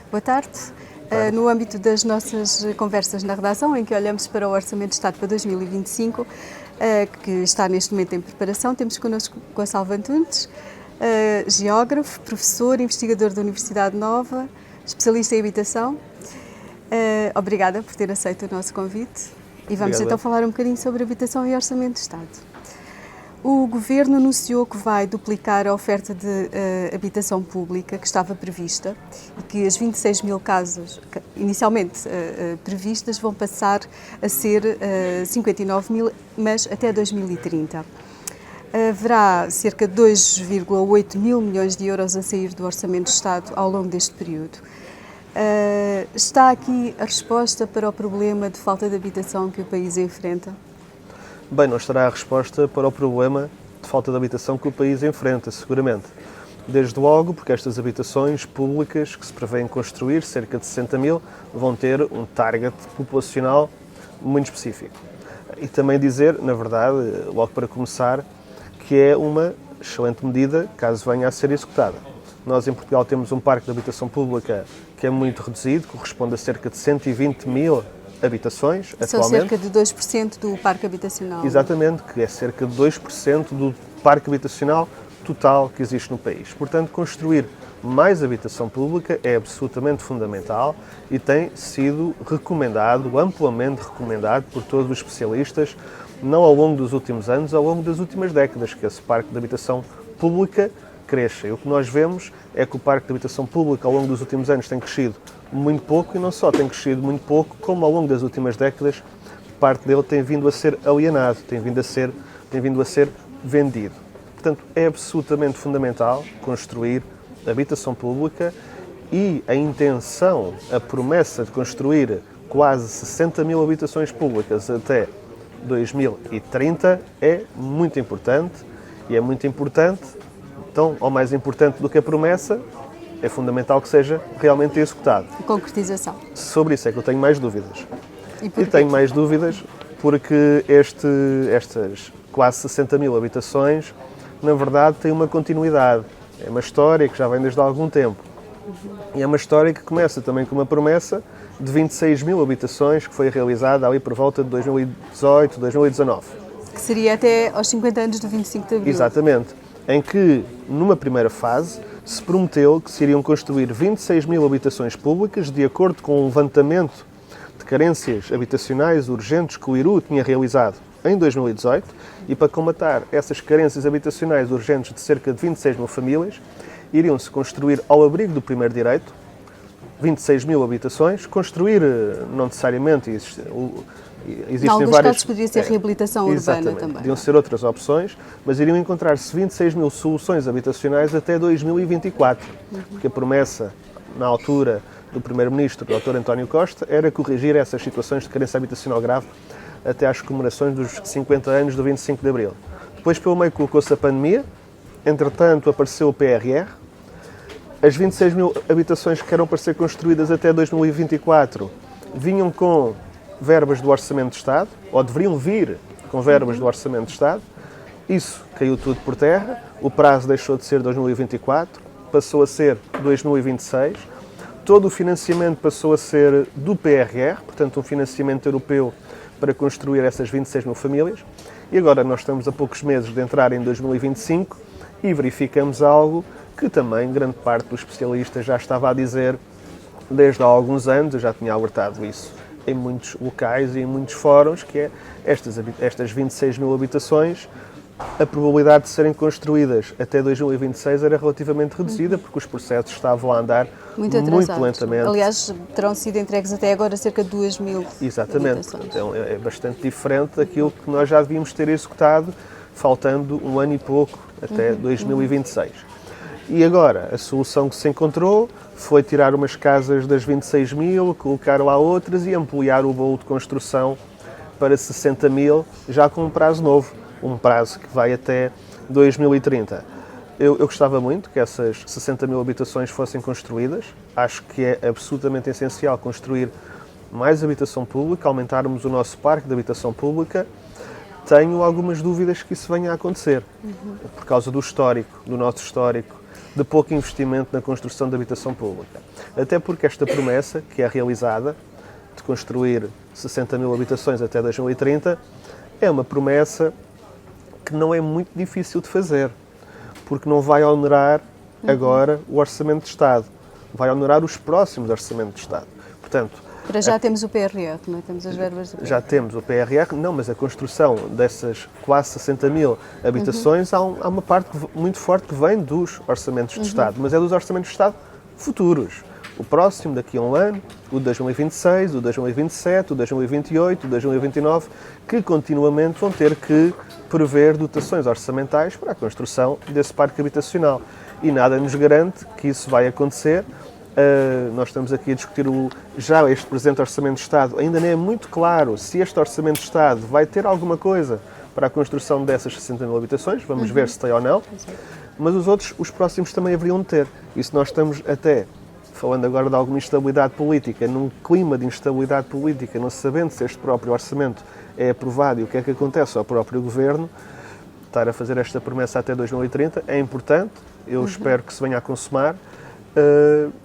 Boa tarde. No âmbito das nossas conversas na redação, em que olhamos para o Orçamento de Estado para 2025, que está neste momento em preparação, temos connosco Gonçalo Antunes, geógrafo, professor, investigador da Universidade Nova, especialista em habitação. Obrigada por ter aceito o nosso convite e vamos então falar um bocadinho sobre habitação e Orçamento de Estado. O Governo anunciou que vai duplicar a oferta de habitação pública que estava prevista e que as 26 mil casas inicialmente previstas vão passar a ser 59 mil, mas até 2030. Haverá cerca de 2,8 mil milhões de euros a sair do Orçamento de Estado ao longo deste período. Está aqui a resposta para o problema de falta de habitação que o país enfrenta? Bem, não estará a resposta para o problema de falta de habitação que o país enfrenta, seguramente. Desde logo, porque estas habitações públicas que se prevêem construir, cerca de 60 mil, vão ter um target populacional muito específico. E também dizer, na verdade, logo para começar, que é uma excelente medida caso venha a ser executada. Nós em Portugal temos um parque de habitação pública que é muito reduzido, corresponde a cerca de 120 mil habitações, são atualmente. Cerca de 2% do parque habitacional. Exatamente, que é cerca de 2% do parque habitacional total que existe no país. Portanto, construir mais habitação pública é absolutamente fundamental e tem sido recomendado, amplamente recomendado por todos os especialistas, não ao longo dos últimos anos, ao longo das últimas décadas, que esse parque de habitação pública cresça. E o que nós vemos é que o parque de habitação pública ao longo dos últimos anos tem crescido muito pouco, e não só tem crescido muito pouco, como ao longo das últimas décadas parte dele tem vindo a ser alienado, tem vindo a ser vendido. Portanto, é absolutamente fundamental construir habitação pública e a intenção, a promessa de construir quase 60 mil habitações públicas até 2030 é muito importante, e é muito importante, então, ou mais importante do que a promessa, é fundamental que seja realmente executado. Concretização. Sobre isso é que eu tenho mais dúvidas. E tenho mais dúvidas porque estas quase 60 mil habitações, na verdade, têm uma continuidade. É uma história que já vem desde há algum tempo. E é uma história que começa também com uma promessa de 26 mil habitações que foi realizada ali por volta de 2018, 2019. Que seria até aos 50 anos do 25 de Abril. Exatamente. Em que, numa primeira fase, se prometeu que se iriam construir 26 mil habitações públicas, de acordo com um levantamento de carências habitacionais urgentes que o IRU tinha realizado em 2018, e para combatar essas carências habitacionais urgentes de cerca de 26 mil famílias, iriam-se construir, ao abrigo do primeiro direito, 26 mil habitações, construir não necessariamente, Em alguns casos poderia ser reabilitação urbana também. Podiam ser outras opções, mas iriam encontrar-se 26 mil soluções habitacionais até 2024, porque a promessa, na altura, do Primeiro-Ministro, Dr. António Costa, era corrigir essas situações de carência habitacional grave até às comemorações dos 50 anos do 25 de Abril. Depois, pelo meio, colocou-se a pandemia, entretanto apareceu o PRR, as 26 mil habitações que eram para ser construídas até 2024 vinham com verbas do Orçamento de Estado, ou deveriam vir com verbas do Orçamento de Estado. Isso caiu tudo por terra, o prazo deixou de ser 2024, passou a ser 2026, todo o financiamento passou a ser do PRR, portanto um financiamento europeu para construir essas 26 mil famílias, e agora nós estamos a poucos meses de entrar em 2025 e verificamos algo que também grande parte dos especialistas já estava a dizer desde há alguns anos, eu já tinha alertado isso em muitos locais e em muitos fóruns, que é estas 26 mil habitações, a probabilidade de serem construídas até 2026 era relativamente reduzida, porque os processos estavam a andar muito lentamente. Aliás, terão sido entregues até agora cerca de 2 mil Exatamente. habitações. Então é bastante diferente daquilo que nós já devíamos ter executado, faltando um ano e pouco até 2026. E agora, a solução que se encontrou foi tirar umas casas das 26 mil, colocar lá outras e ampliar o bolo de construção para 60 mil, já com um prazo novo, um prazo que vai até 2030. Eu gostava muito que essas 60 mil habitações fossem construídas. Acho que é absolutamente essencial construir mais habitação pública, aumentarmos o nosso parque de habitação pública, tenho algumas dúvidas que isso venha a acontecer, por causa do histórico, do nosso histórico, de pouco investimento na construção de habitação pública. Até porque esta promessa, que é realizada, de construir 60 mil habitações até 2030, é uma promessa que não é muito difícil de fazer, porque não vai onerar agora o Orçamento de Estado, vai onerar os próximos Orçamentos de Estado. Portanto, para já temos o PRR, não é? Temos as verbas do PRR. Já temos o PRR, não, mas a construção dessas quase 60 mil habitações, há uma parte muito forte que vem dos Orçamentos de Estado, mas é dos Orçamentos de Estado futuros. O próximo, daqui a um ano, o de 2026, o de 2027, o de 2028, o de 2029, que continuamente vão ter que prever dotações orçamentais para a construção desse parque habitacional. E nada nos garante que isso vai acontecer. Nós estamos aqui a discutir já este presente Orçamento de Estado. Ainda nem é muito claro se este Orçamento de Estado vai ter alguma coisa para a construção dessas 60 mil habitações. Vamos ver se tem ou não. Mas os próximos também haveriam de ter. E se nós estamos até, falando agora de alguma instabilidade política, num clima de instabilidade política, não sabendo se este próprio orçamento é aprovado e o que é que acontece ao próprio Governo, estar a fazer esta promessa até 2030 é importante. Eu espero que se venha a consumar.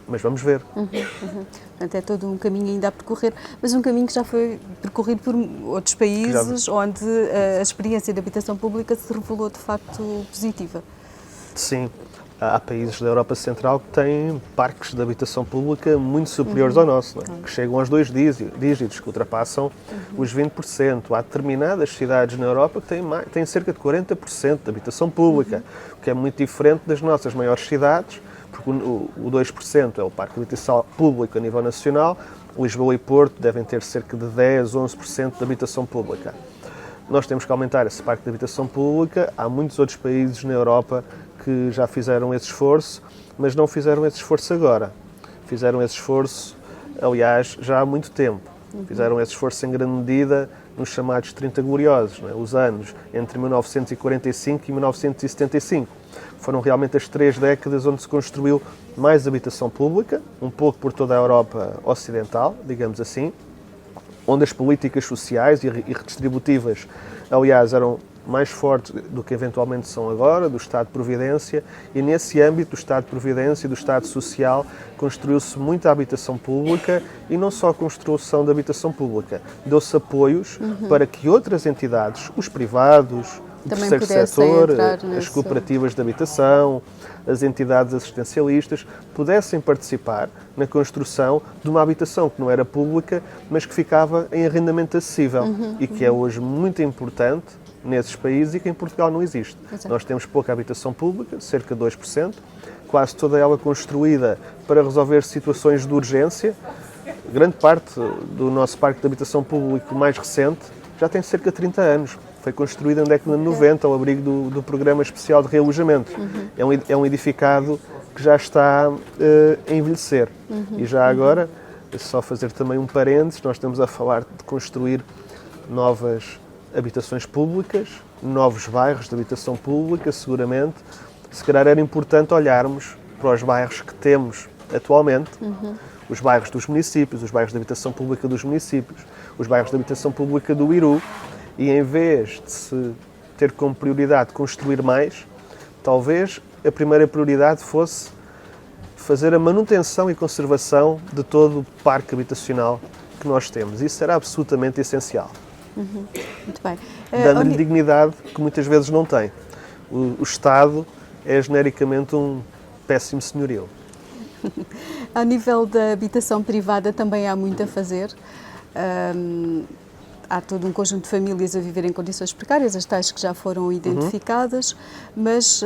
Mas vamos ver. Portanto, é todo um caminho ainda a percorrer, mas um caminho que já foi percorrido por outros países, onde a experiência de habitação pública se revelou de facto positiva. Sim. Há países da Europa Central que têm parques de habitação pública muito superiores ao nosso, não é? Que chegam aos 2 dígitos, que ultrapassam os 20%. Há determinadas cidades na Europa que têm cerca de 40% de habitação pública, o que é muito diferente das nossas maiores cidades, porque o 2% é o parque de habitação público a nível nacional. Lisboa e Porto devem ter cerca de 10, 11% de habitação pública. Nós temos que aumentar esse parque de habitação pública. Há muitos outros países na Europa que já fizeram esse esforço, mas não fizeram esse esforço agora. Fizeram esse esforço, aliás, já há muito tempo. Fizeram esse esforço em grande medida nos chamados 30 gloriosos, não é? Os anos entre 1945 e 1975. Foram realmente as 3 décadas onde se construiu mais habitação pública, um pouco por toda a Europa Ocidental, digamos assim, onde as políticas sociais e redistributivas, aliás, eram mais fortes do que eventualmente são agora, do Estado de Providência, e nesse âmbito do Estado de Providência e do Estado Social construiu-se muita habitação pública, e não só a construção de habitação pública, deu-se apoios para que outras entidades, os privados, o terceiro setor, as cooperativas de habitação, as entidades assistencialistas, pudessem participar na construção de uma habitação que não era pública, mas que ficava em arrendamento acessível e que é hoje muito importante nesses países e que em Portugal não existe. Exato. Nós temos pouca habitação pública, cerca de 2%, quase toda ela construída para resolver situações de urgência. Grande parte do nosso parque de habitação público mais recente já tem cerca de 30 anos. Foi construído na década de 90, ao abrigo do Programa Especial de Realojamento. É um edificado que já está a envelhecer. E já agora, só fazer também um parênteses, nós estamos a falar de construir novas habitações públicas, novos bairros de habitação pública, seguramente. Se calhar era importante olharmos para os bairros que temos atualmente, os bairros dos municípios, os bairros de habitação pública dos municípios, os bairros de habitação pública do Iru, e em vez de se ter como prioridade construir mais, talvez a primeira prioridade fosse fazer a manutenção e conservação de todo o parque habitacional que nós temos. Isso era absolutamente essencial. Muito bem. Dando-lhe dignidade que muitas vezes não tem. O Estado é genericamente um péssimo senhorio. Ao nível da habitação privada também há muito a fazer. Há todo um conjunto de famílias a viver em condições precárias, as tais que já foram identificadas, mas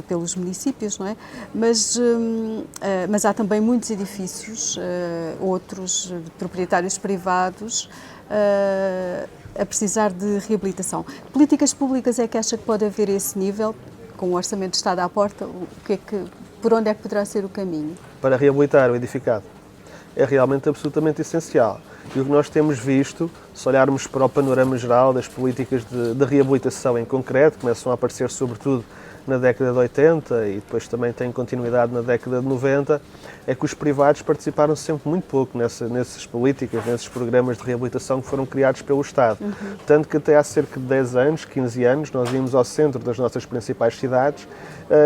pelos municípios, não é? Mas há também muitos edifícios, outros de proprietários privados, a precisar de reabilitação. Políticas públicas é que acha que pode haver esse nível, com o Orçamento de Estado à porta? Por onde é que poderá ser o caminho? Para reabilitar o edificado. É realmente absolutamente essencial. E o que nós temos visto, se olharmos para o panorama geral das políticas de reabilitação em concreto, começam a aparecer sobretudo na década de 80 e depois também tem continuidade na década de 90, é que os privados participaram sempre muito pouco nessas políticas, nesses programas de reabilitação que foram criados pelo Estado. Tanto que até há cerca de 10 anos, 15 anos, nós íamos ao centro das nossas principais cidades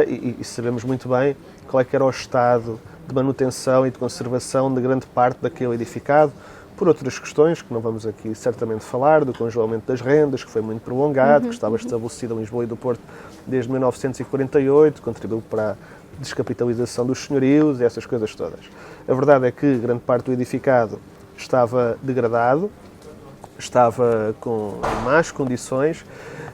e sabemos muito bem qual é que era o estado de manutenção e de conservação de grande parte daquele edificado, por outras questões que não vamos aqui certamente falar, do congelamento das rendas, que foi muito prolongado, que estava estabelecido em Lisboa e do Porto desde 1948, contribuiu para a descapitalização dos senhorios e essas coisas todas. A verdade é que grande parte do edificado estava degradado, estava com más condições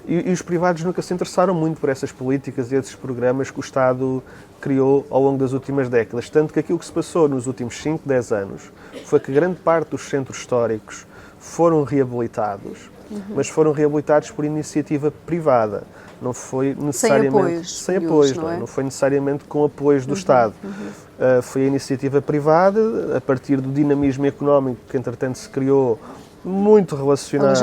e os privados nunca se interessaram muito por essas políticas e esses programas que o Estado criou ao longo das últimas décadas. Tanto que aquilo que se passou nos últimos 5, 10 anos foi que grande parte dos centros históricos foram reabilitados, mas foram reabilitados por iniciativa privada. Não foi necessariamente sem apoios, não foi necessariamente com apoios do Estado. Foi a iniciativa privada, a partir do dinamismo económico que entretanto se criou, muito relacionado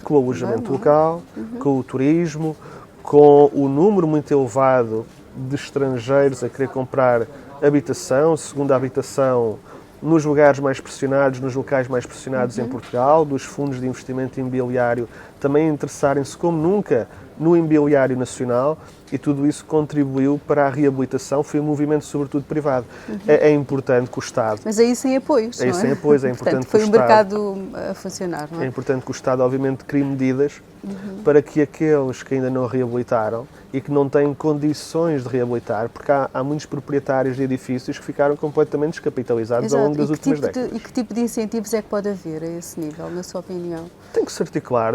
com o alojamento local, com o turismo, com o número muito elevado de estrangeiros a querer comprar habitação, segunda habitação, nos lugares mais pressionados, nos locais mais pressionados em Portugal, dos fundos de investimento imobiliário também interessarem-se como nunca no imobiliário nacional, e tudo isso contribuiu para a reabilitação, foi um movimento sobretudo privado. É importante que o Estado... Mas aí sem apoios, não é? Sem apoios, é importante Portanto, foi o mercado a funcionar, não é? É importante que o Estado, obviamente, crie medidas para que aqueles que ainda não reabilitaram e que não têm condições de reabilitar, porque há muitos proprietários de edifícios que ficaram completamente descapitalizados ao longo das últimas décadas. E que tipo de incentivos é que pode haver a esse nível, na sua opinião? Tem que se articular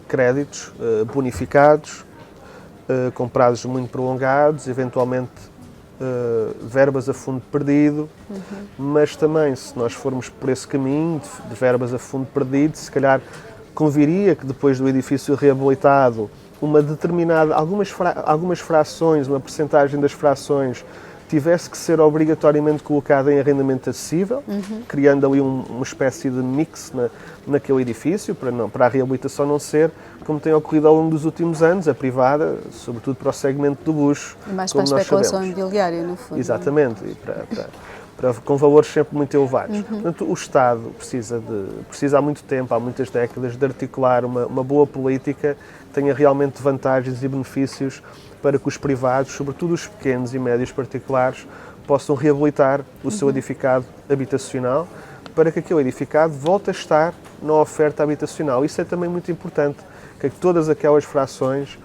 créditos bonificados, com prazos muito prolongados, eventualmente verbas a fundo perdido, mas também, se nós formos por esse caminho de verbas a fundo perdido, se calhar conviria que depois do edifício reabilitado uma determinada, algumas frações, uma percentagem das frações tivesse que ser obrigatoriamente colocada em arrendamento acessível, criando ali uma espécie de mix naquele edifício, para a reabilitação não ser, como tem ocorrido ao longo dos últimos anos, a privada, sobretudo para o segmento do luxo. E mais para a especulação imobiliária, no fundo. Exatamente, e com valores sempre muito elevados. Portanto, o Estado precisa há muito tempo, há muitas décadas, de articular uma boa política que tenha realmente vantagens e benefícios para que os privados, sobretudo os pequenos e médios particulares, possam reabilitar o seu edificado habitacional, para que aquele edificado volte a estar na oferta habitacional. Isso é também muito importante, que todas aquelas frações,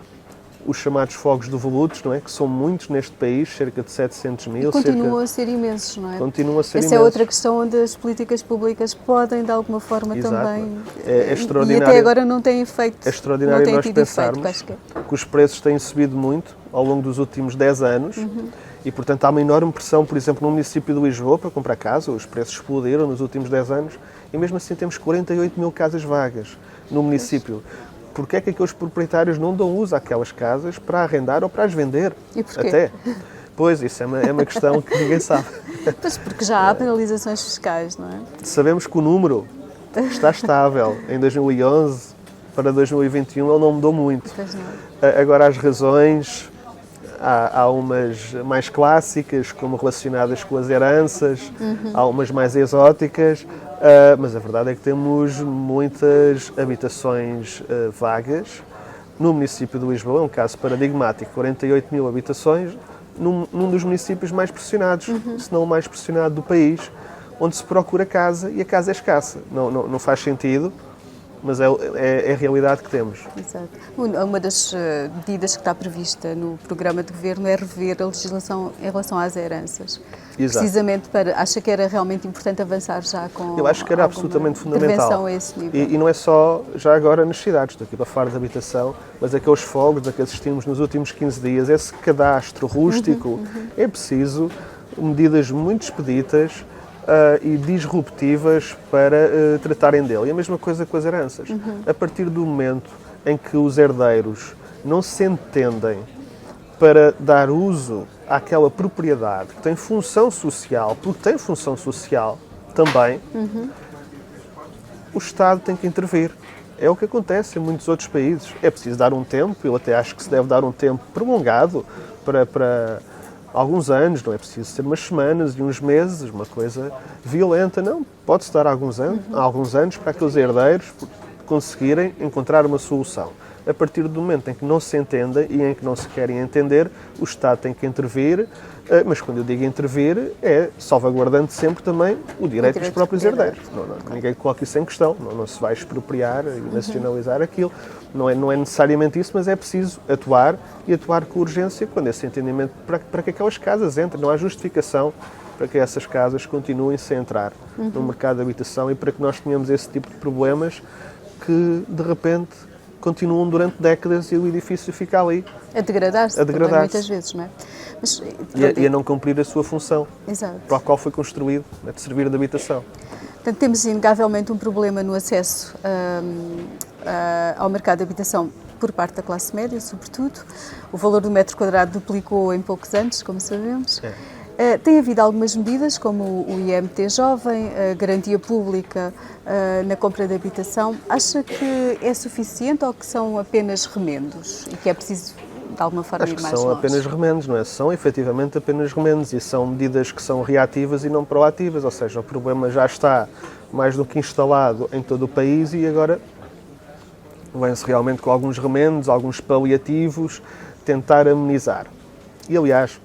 os chamados fogos de volutos, não é? Que são muitos neste país, cerca de 700 mil. E continuam a ser imensos, não é? Continuam a ser imensos. Essa é outra questão onde as políticas públicas podem, de alguma forma, também... É extraordinário. E até agora não têm feito. É extraordinário nós pensarmos que os preços têm subido muito ao longo dos últimos 10 anos e, portanto, há uma enorme pressão, por exemplo, no município de Lisboa para comprar casa, os preços explodiram nos últimos 10 anos e, mesmo assim, temos 48 mil casas vagas no município. Porquê é que aqueles proprietários não dão uso àquelas casas para arrendar ou para as vender? E porquê? Até. Pois, isso é uma questão que ninguém sabe. Pois, porque já há penalizações fiscais, não é? Sabemos que o número está estável. Em 2011 para 2021 ele não mudou muito. Pois não. Agora, as razões, há umas mais clássicas, como relacionadas com as heranças, há umas mais exóticas, mas a verdade é que temos muitas habitações vagas no município de Lisboa, é um caso paradigmático, 48 mil habitações num dos municípios mais pressionados, se não o mais pressionado do país, onde se procura casa e a casa é escassa. Não faz sentido, mas é a realidade que temos. Exato. Uma das medidas que está prevista no programa de governo é rever a legislação em relação às heranças. Exato. Precisamente acha que era realmente importante avançar já com Eu acho que era absolutamente fundamental. A esse nível. E não é só já agora nas cidades, estou aqui para falar de habitação, mas aqueles fogos a que assistimos nos últimos 15 dias, esse cadastro rústico, é preciso medidas muito expeditas e disruptivas para tratarem dele. E a mesma coisa com as heranças. A partir do momento em que os herdeiros não se entendem para dar uso àquela propriedade que tem função social, porque tem função social também, o Estado tem que intervir. É o que acontece em muitos outros países. É preciso dar um tempo, eu até acho que se deve dar um tempo prolongado para alguns anos, não é preciso ser umas semanas e uns meses, uma coisa violenta, não. Pode-se dar alguns anos para aqueles herdeiros conseguirem encontrar uma solução. A partir do momento em que não se entendem e em que não se querem entender, o Estado tem que intervir, mas quando eu digo intervir, é salvaguardando sempre também o direito dos próprios herdeiros. Ninguém coloca isso em questão, não se vai expropriar e nacionalizar aquilo. Não é necessariamente isso, mas é preciso atuar e atuar com urgência quando esse entendimento, para que aquelas casas entrem. Não há justificação para que essas casas continuem sem entrar no mercado de habitação e para que nós tenhamos esse tipo de problemas que, de repente, continuam durante décadas e o edifício fica ali. A degradar-se. Muitas vezes, não é? Mas, e a não cumprir a sua função. Exato. Para a qual foi construído, de servir de habitação. Portanto, temos inegavelmente um problema no acesso ao mercado de habitação por parte da classe média, sobretudo. O valor do metro quadrado duplicou em poucos anos, como sabemos. Tem havido algumas medidas, como o IMT Jovem, a garantia pública na compra de habitação. Acha que é suficiente ou que são apenas remendos e que é preciso, de alguma forma, ir mais longe? Acho que são apenas remendos, não é? São efetivamente apenas remendos e são medidas que são reativas e não proativas, ou seja, o problema já está mais do que instalado em todo o país e agora vem-se realmente com alguns remendos, alguns paliativos, tentar amenizar. E, aliás,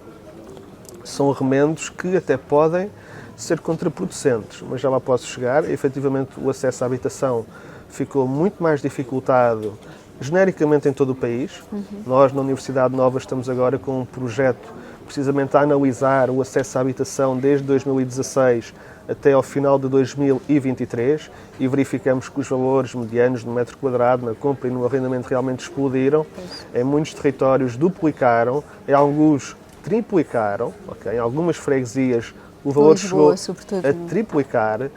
são remendos que até podem ser contraproducentes, mas já lá posso chegar. Efetivamente, o acesso à habitação ficou muito mais dificultado genericamente em todo o país. Nós, na Universidade Nova, estamos agora com um projeto precisamente a analisar o acesso à habitação desde 2016 até ao final de 2023 e verificamos que os valores medianos no metro quadrado, na compra e no arrendamento realmente explodiram. Em muitos territórios duplicaram, em alguns triplicaram, em algumas freguesias o valor chegou a triplicar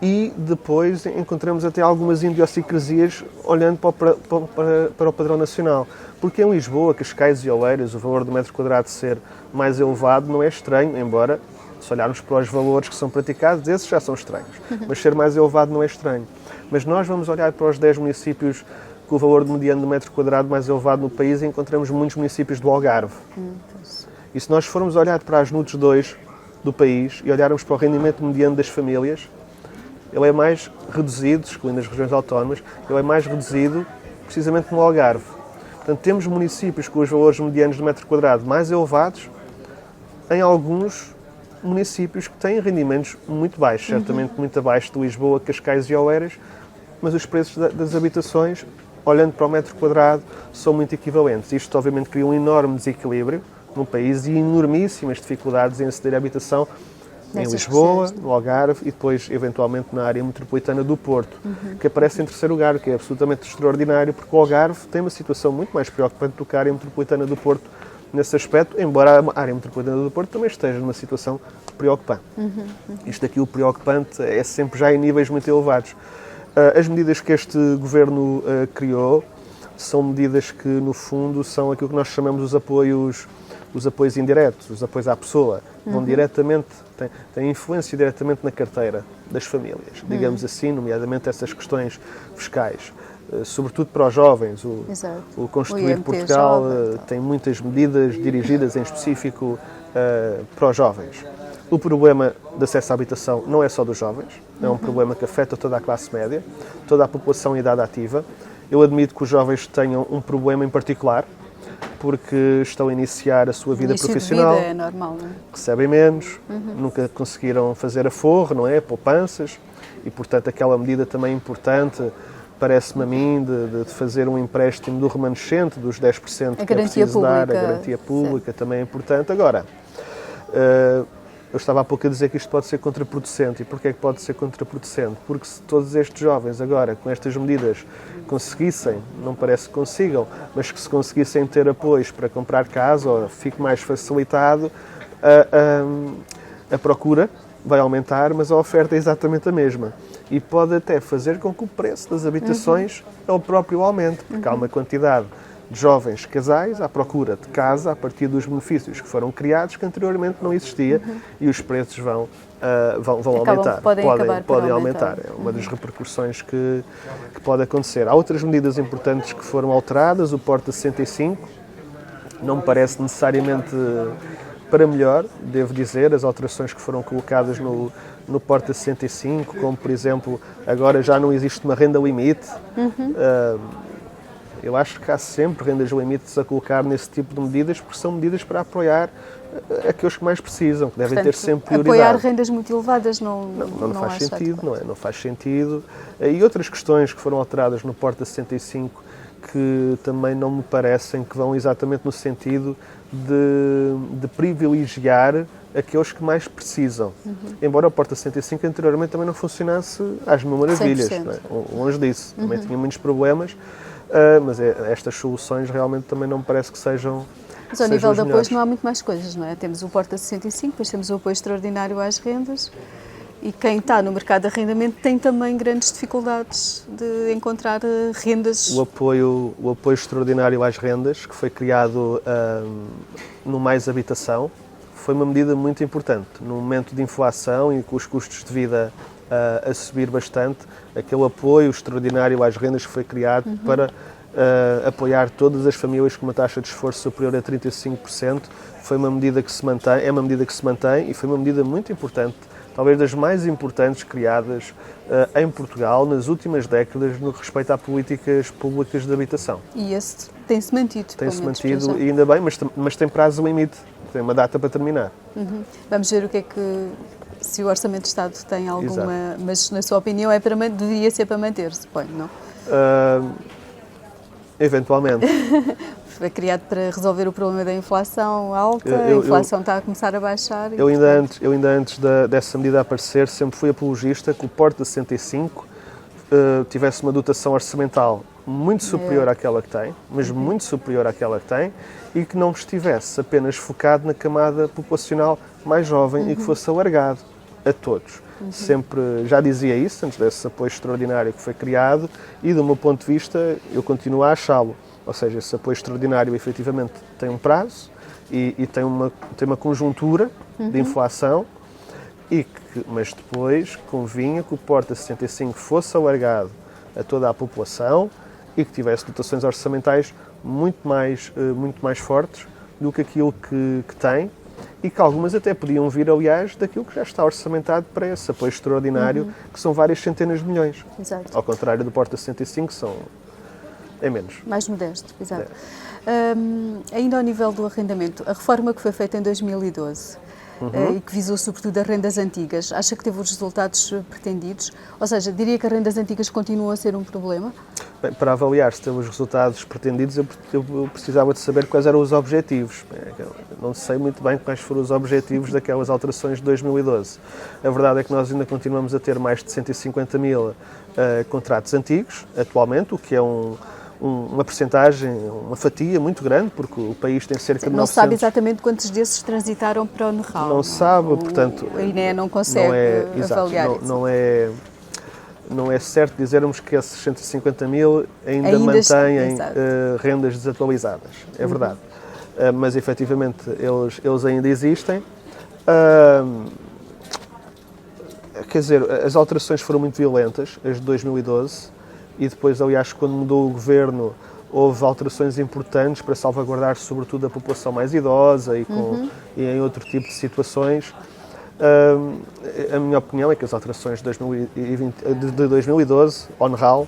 e depois encontramos até algumas idiosincrasias olhando para o padrão nacional. Porque em Lisboa, Cascais e Oeiras, o valor do metro quadrado ser mais elevado não é estranho, embora, se olharmos para os valores que são praticados, esses já são estranhos. Mas ser mais elevado não é estranho. Mas nós vamos olhar para os 10 municípios com o valor mediano do metro quadrado mais elevado no país e encontramos muitos municípios do Algarve. E se nós formos olhar para as NUTS 2 do país e olharmos para o rendimento mediano das famílias, ele é mais reduzido, excluindo as regiões autónomas, ele é mais reduzido precisamente no Algarve. Portanto, temos municípios com os valores medianos do metro quadrado mais elevados em alguns municípios que têm rendimentos muito baixos, certamente muito abaixo de Lisboa, Cascais e Oeiras, mas os preços das habitações, olhando para o metro quadrado, são muito equivalentes. Isto, obviamente, cria um enorme desequilíbrio no país e enormíssimas dificuldades em aceder à habitação em Lisboa, no Algarve e depois, eventualmente, na área metropolitana do Porto, que aparece em terceiro lugar, o que é absolutamente extraordinário, porque o Algarve tem uma situação muito mais preocupante do que a área metropolitana do Porto nesse aspecto, embora a área metropolitana do Porto também esteja numa situação preocupante. Isto aqui, o preocupante, é sempre já em níveis muito elevados. As medidas que este governo criou são medidas que, no fundo, são aquilo que nós chamamos os apoios indiretos, os apoios à pessoa, vão diretamente, têm influência diretamente na carteira das famílias, digamos assim, nomeadamente essas questões fiscais, sobretudo para os jovens. O Construir Portugal tem muitas medidas dirigidas em específico para os jovens. O problema de acesso à habitação não é só dos jovens, é um problema que afeta toda a classe média, toda a população em idade ativa. Eu admito que os jovens tenham um problema em particular, porque estão a iniciar a sua vida profissional, de vida é normal, não é? Recebem menos, nunca conseguiram fazer aforro, não é? Poupanças, e portanto aquela medida também importante, parece-me a mim, de fazer um empréstimo do remanescente, dos 10% que é preciso dar, a garantia pública também é importante. Agora, eu estava há pouco a dizer que isto pode ser contraproducente. E porquê é que pode ser contraproducente? Porque se todos estes jovens agora, com estas medidas, conseguissem, não parece que consigam, mas que se conseguissem ter apoios para comprar casa, ou fique mais facilitado, a procura vai aumentar, mas a oferta é exatamente a mesma. E pode até fazer com que o preço das habitações é o próprio aumento, porque há uma quantidade de jovens casais à procura de casa a partir dos benefícios que foram criados, que anteriormente não existia, e os preços vão aumentar. Podem aumentar. É uma das repercussões que pode acontecer. Há outras medidas importantes que foram alteradas. O Porta 65 não me parece necessariamente para melhor, devo dizer, as alterações que foram colocadas no Porta 65, como por exemplo, agora já não existe uma renda limite. Eu acho que há sempre rendas limites a colocar nesse tipo de medidas, porque são medidas para apoiar aqueles que mais precisam, que devem ter sempre prioridade. Apoiar rendas muito elevadas não faz sentido, não é? Não faz sentido. E outras questões que foram alteradas no Porta 65 que também não me parecem que vão exatamente no sentido de privilegiar aqueles que mais precisam. Embora o Porta 65 anteriormente também não funcionasse às mil maravilhas, não é? Longe disso, também tinha muitos problemas, mas estas soluções realmente também não me parece que sejam. Mas ao nível de apoios não há muito mais coisas, não é? Temos o Porta 65, depois temos o apoio extraordinário às rendas, e quem está no mercado de arrendamento tem também grandes dificuldades de encontrar rendas. O apoio extraordinário às rendas, que foi criado no Mais Habitação, foi uma medida muito importante. No momento de inflação e com os custos de vida a subir bastante, aquele apoio extraordinário às rendas que foi criado para apoiar todas as famílias com uma taxa de esforço superior a 35%, foi uma medida que se mantém, é uma medida que se mantém e foi uma medida muito importante, talvez das mais importantes criadas em Portugal nas últimas décadas no respeito a políticas públicas de habitação. E esse tem-se mantido. Tem-se mantido, e ainda bem, mas tem prazo limite, tem uma data para terminar. Vamos ver o que é que, se o Orçamento de Estado tem alguma, exato, mas na sua opinião deveria ser para manter, suponho, não? Eventualmente. Foi criado para resolver o problema da inflação alta, a inflação está a começar a baixar. Eu ainda antes dessa medida aparecer, sempre fui apologista que o Porta 65 tivesse uma dotação orçamental muito superior àquela que tem, mas muito superior àquela que tem, e que não estivesse apenas focado na camada populacional mais jovem e que fosse alargado a todos. Sempre já dizia isso antes desse apoio extraordinário que foi criado, e do meu ponto de vista eu continuo a achá-lo. Ou seja, esse apoio extraordinário efetivamente tem um prazo e tem uma conjuntura de inflação, mas depois convinha que o Porta 65 fosse alargado a toda a população e que tivesse dotações orçamentais muito mais fortes do que aquilo que tem, e que algumas até podiam vir, aliás, daquilo que já está orçamentado para esse apoio extraordinário, que são várias centenas de milhões. Exato. Ao contrário do Porta 65, é menos. Mais modesto, exato. Ainda ao nível do arrendamento, a reforma que foi feita em 2012 e que visou sobretudo as rendas antigas, acha que teve os resultados pretendidos? Ou seja, diria que as rendas antigas continuam a ser um problema? Bem, para avaliar se teve os resultados pretendidos, eu precisava de saber quais eram os objetivos. Não sei muito bem quais foram os objetivos daquelas alterações de 2012. A verdade é que nós ainda continuamos a ter mais de 150 mil contratos antigos, atualmente, o que é uma percentagem, uma fatia muito grande, porque o país tem cerca de 900... Não sabe exatamente quantos desses transitaram para o NRAL. Não sabe, portanto... A INE não consegue avaliar isso. Não é certo dizermos que esses 150 mil ainda mantêm rendas desatualizadas. É verdade. Mas, efetivamente, eles ainda existem. Quer dizer, as alterações foram muito violentas, as de 2012, e depois, aliás, quando mudou o governo, houve alterações importantes para salvaguardar, sobretudo, a população mais idosa e em outro tipo de situações. A minha opinião é que as alterações de 2012, ao NRAL,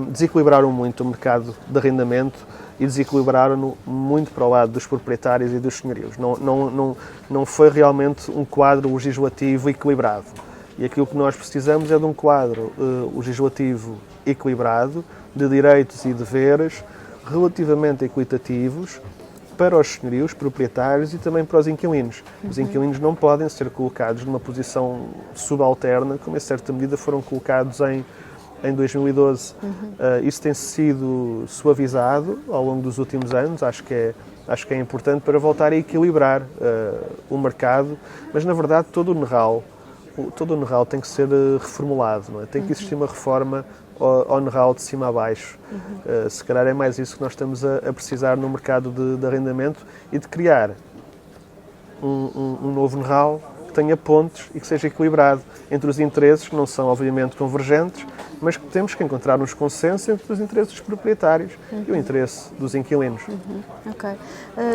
desequilibraram muito o mercado de arrendamento e desequilibraram-no muito para o lado dos proprietários e dos senhorios. Não foi realmente um quadro legislativo equilibrado. E aquilo que nós precisamos é de um quadro legislativo equilibrado, de direitos e deveres relativamente equitativos para os senhorios, proprietários e também para os inquilinos. Os inquilinos não podem ser colocados numa posição subalterna, como em certa medida foram colocados em 2012. Isso tem sido suavizado ao longo dos últimos anos, acho que é importante para voltar a equilibrar o mercado, mas na verdade todo o NRAL tem que ser reformulado, não é? Tem que existir uma reforma on-route de cima a baixo. Se calhar é mais isso que nós estamos a precisar no mercado de arrendamento e de criar um novo know-how que tenha pontos e que seja equilibrado entre os interesses, que não são obviamente convergentes, mas que temos que encontrar uns consensos entre os interesses dos proprietários e o interesse dos inquilinos. Ok.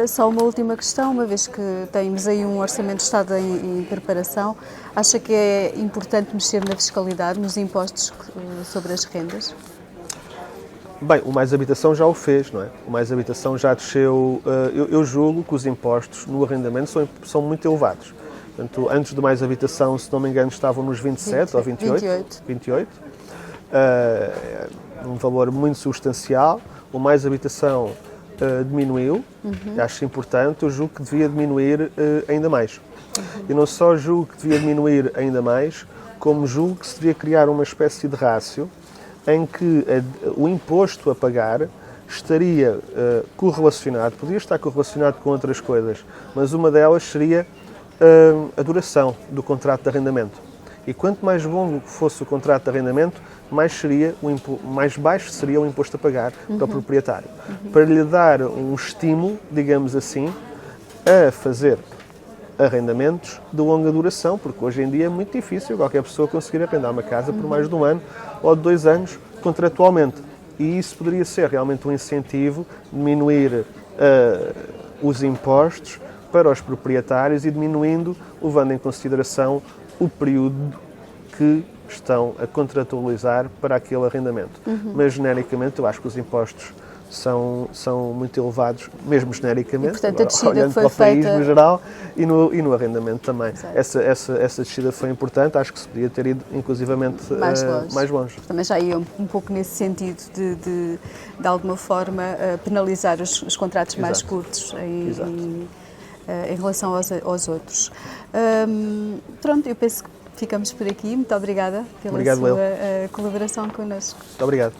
Só uma última questão, uma vez que temos aí um orçamento de Estado em preparação, acha que é importante mexer na fiscalidade, nos impostos sobre as rendas? Bem, o Mais Habitação já o fez, não é? O Mais Habitação já desceu. Eu julgo que os impostos no arrendamento são muito elevados. Portanto, antes do Mais Habitação, se não me engano, estavam nos 27 ou 28. Um valor muito substancial. O Mais Habitação diminuiu, acho importante. Eu julgo que devia diminuir ainda mais. E não só julgo que devia diminuir ainda mais, como julgo que se devia criar uma espécie de rácio em que o imposto a pagar estaria correlacionado, podia estar correlacionado com outras coisas, mas uma delas seria a duração do contrato de arrendamento. E quanto mais longo fosse o contrato de arrendamento, mais baixo seria o imposto a pagar para o proprietário. Para lhe dar um estímulo, digamos assim, a fazer arrendamentos de longa duração, porque hoje em dia é muito difícil qualquer pessoa conseguir arrendar uma casa por mais de 1 ano ou de 2 anos contratualmente. E isso poderia ser realmente um incentivo, diminuir os impostos para os proprietários e diminuindo, levando em consideração o período que estão a contratualizar para aquele arrendamento. Mas, genericamente, eu acho que os impostos são muito elevados, mesmo genericamente, e, portanto, a descida olhando foi para o país feita no geral e no arrendamento também. Essa descida foi importante, acho que se podia ter ido inclusivamente mais longe. Também já ia um pouco nesse sentido de alguma forma, penalizar os contratos mais curtos em relação aos outros. Pronto, eu penso que ficamos por aqui. Muito obrigada pela sua colaboração connosco. Muito obrigado.